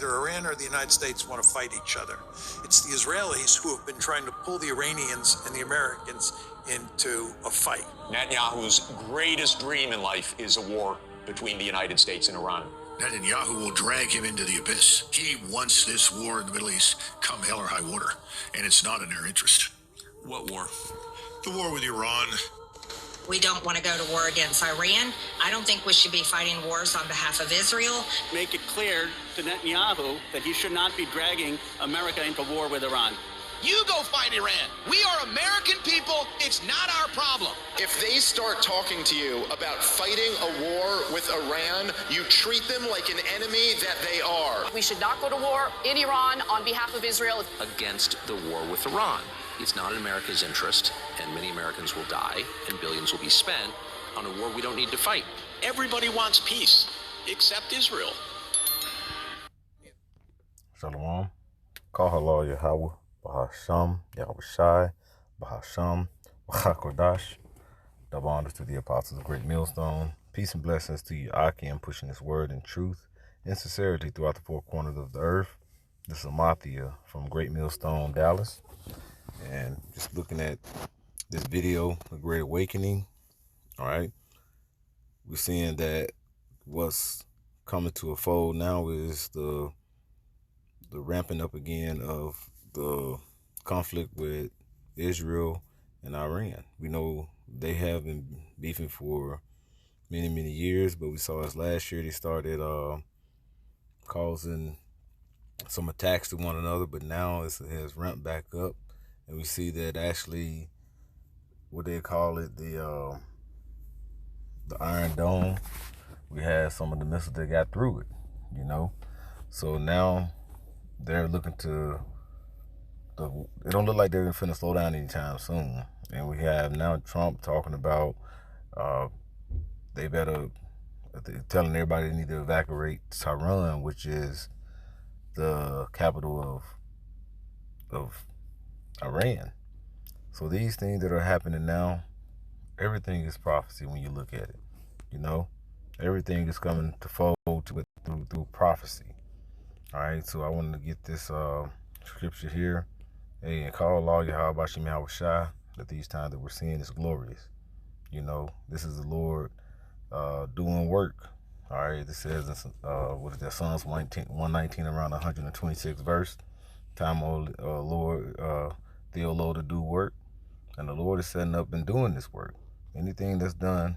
either Iran or the United States want to fight each other. It's the Israelis who have been trying to pull the Iranians and the Americans into a fight. Netanyahu's greatest dream in life is a war between the United States and Iran. Netanyahu will drag him into the abyss. He wants this war in the Middle East come hell or high water, and it's not in their interest. What war? The war with Iran. We don't want to go to war against Iran. I don't think we should be fighting wars on behalf of Israel. Make it clear to Netanyahu that he should not be dragging America into war with Iran. You go fight Iran. We are American people. It's not our problem. If they start talking to you about fighting a war with Iran, you treat them like an enemy that they are. We should not go to war in Iran on behalf of Israel. Against the war with Iran. It's not in America's interest, and many Americans will die, and billions will be spent on a war we don't need to fight. Everybody wants peace, except Israel. Shalom. Kahala Yahweh, Bahasham, Yahushai, Bahasham, Bahakodash. Double honors to the apostles of Great Millstone. Peace and blessings to you, Akim, pushing this word in truth and sincerity throughout the four corners of the earth. This is Amathia from Great Millstone, Dallas. And just looking at this video, The Great Awakening, all right, we're seeing that what's coming to a fold now is the ramping up again of the conflict with Israel and Iran. We know they have been beefing for many, many years, but we saw as last year they started causing some attacks to one another, but now it has ramped back up. And we see that actually, what they call it, the Iron Dome, we had some of the missiles that got through it, you know. So now they're looking to, it don't look like they're finna slow down anytime soon. And we have now Trump talking about they better, telling everybody they need to evacuate Tehran, which is the capital of Iran. So these things that are happening now, everything is prophecy when you look at it. You know, everything is coming to fold through prophecy. All right, so I wanted to get this scripture here. Hey, and call Allah Yahweh Bashim Yahushai, that these times that we're seeing is glorious. You know, this is the Lord doing work. All right, this says, what is that, Psalms 119 around 126 verse. Time, O Lord, the O Lord to do work. And the Lord is setting up and doing this work. Anything that's done,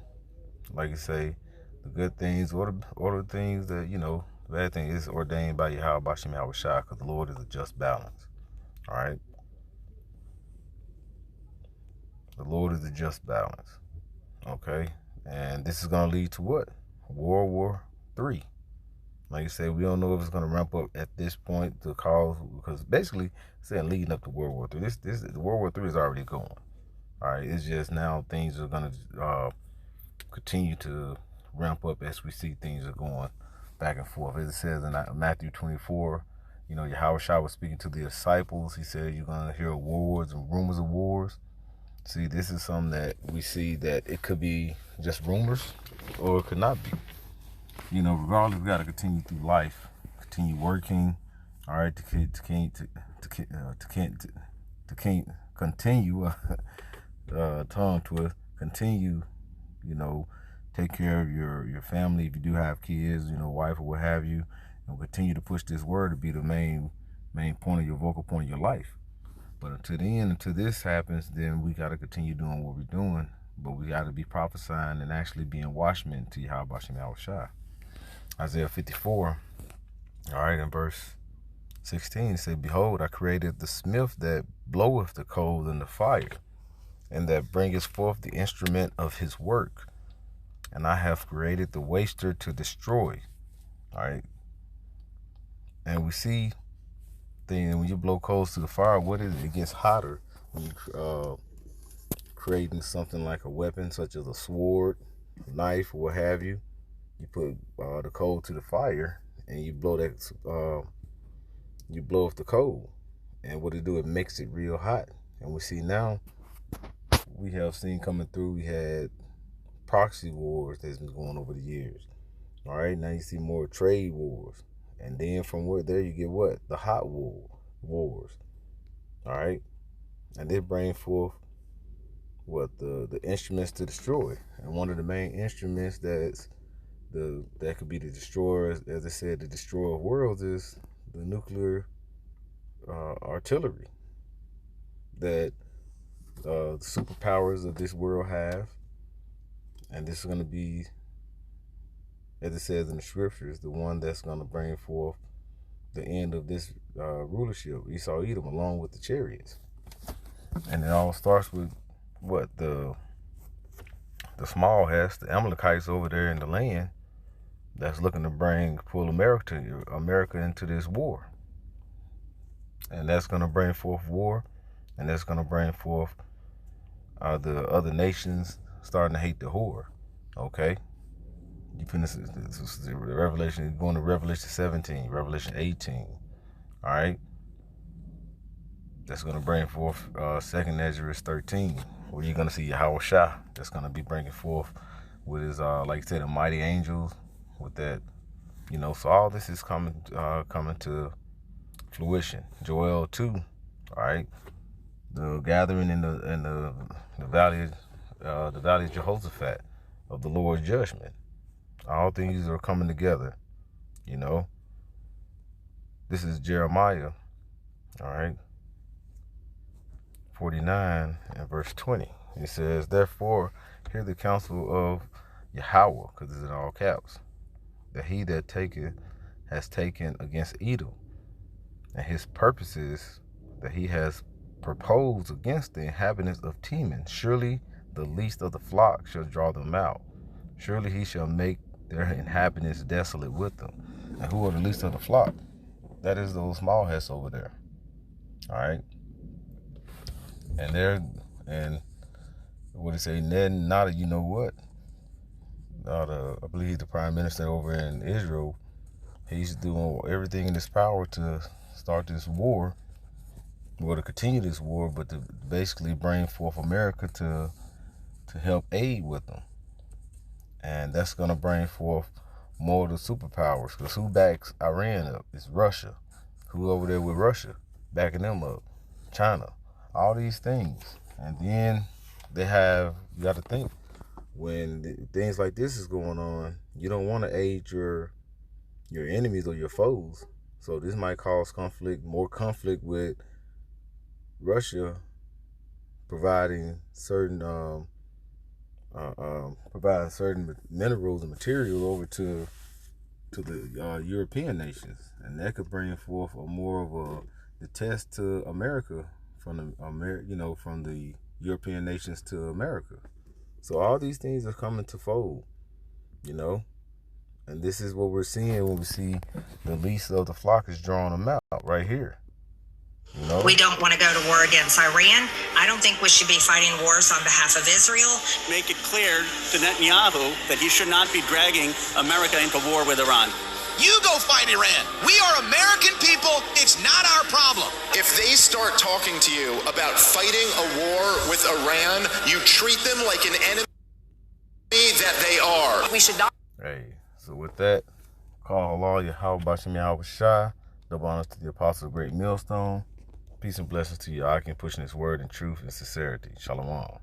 like you say, the good things or the things that, you know, the bad thing is ordained by Yahweh Bashim Yahushai, because the Lord is a just balance. All right? The Lord is a just balance. Okay? And this is going to lead to what? World War III. Like you said, we don't know if it's going to ramp up at this point to cause, because basically saying leading up to World War III. This World War III is already going. All right, it's just now things are going to continue to ramp up as we see things are going back and forth. As it says in Matthew 24, you know, Yahushua was speaking to the disciples. He said, you're going to hear wars and rumors of wars. See, this is something that we see that it could be just rumors or it could not be. You know, regardless, we got to continue through life, continue working, all right, to continue, tongue twist, continue, you know, take care of your family if you do have kids, you know, wife or what have you, and continue to push this word to be the main point of your vocal point of your life. But until the end, until this happens, then we got to continue doing what we're doing, but we got to be prophesying and actually being watchmen to Yahweh Bashim Yahushai. Isaiah 54, all right, in verse 16, it says, behold, I created the smith that bloweth the coals in the fire, and that bringeth forth the instrument of his work. And I have created the waster to destroy. All right. And we see when you blow coals to the fire, what is it? It gets hotter when you creating something like a weapon, such as a sword, a knife, or what have you. You put the coal to the fire, and you blow off the coal, and what it do? It makes it real hot. And we see now, we have seen coming through. We had proxy wars that's been going over the years. All right, now you see more trade wars. And then from there you get what? The hot wars. All right? And they bring forth what? The instruments to destroy. And one of the main instruments that could be the destroyer, as I said, the destroyer of worlds, is the nuclear artillery that the superpowers of this world have. And this is going to be, as it says in the scriptures, the one that's going to bring forth the end of this rulership, Esau Edom, along with the chariots. And it all starts with what? The small hats, the Amalekites over there in the land that's looking to pull America into this war. And that's going to bring forth war, and that's going to bring forth the other nations starting to hate the whore. Okay? You finish Revelation, going to Revelation 17, Revelation 18. All right? That's going to bring forth 2nd Ezra 13, where you're going to see Yahweh Shah. That's going to be bringing forth with his, like I said, the mighty angels with that, so all this is coming to fruition. Joel 2, all right? The gathering in the valley of Jehoshaphat of the Lord's judgment. All things are coming together, This is Jeremiah, all right, 49 and verse 20. It says, therefore, hear the counsel of Yahweh, because it's in all caps, that he that has taken against Edom, and his purposes that he has proposed against the inhabitants of Teman. Surely the least of the flock shall draw them out. Surely he shall make their inhabitants desolate with them. And who are the least of the flock? That is those small heads over there. All right. And what do you say? Ned Nada, you know what? I believe the prime minister over in Israel, he's doing everything in his power to start this war, or to continue this war, but to basically bring forth America to help aid with them. And that's going to bring forth more of the superpowers, because who backs Iran up? It's Russia. Who over there with Russia backing them up? China. All these things. And then you got to think, when things like this is going on, you don't want to aid your enemies or your foes. So this might cause more conflict with Russia providing certain minerals and material over to the European nations, and that could bring forth more of the test to America from the European nations to America. So all these things are coming to fold, and this is what we're seeing when we see the least of the flock is drawing them out right here. We don't want to go to war against Iran. I don't think we should be fighting wars on behalf of Israel. Make it clear to Netanyahu that he should not be dragging America into war with Iran. You go fight Iran. We are American people. It's not our problem. If they start talking to you about fighting a war with Iran, you treat them like an enemy that they are. We should not. Hey, so with that, call Allah Yahweh Bashim Yahweh Shai. Double honors to the apostle of Great Millstone. Peace and blessings to you. I can push in his word in truth and sincerity. Shalom.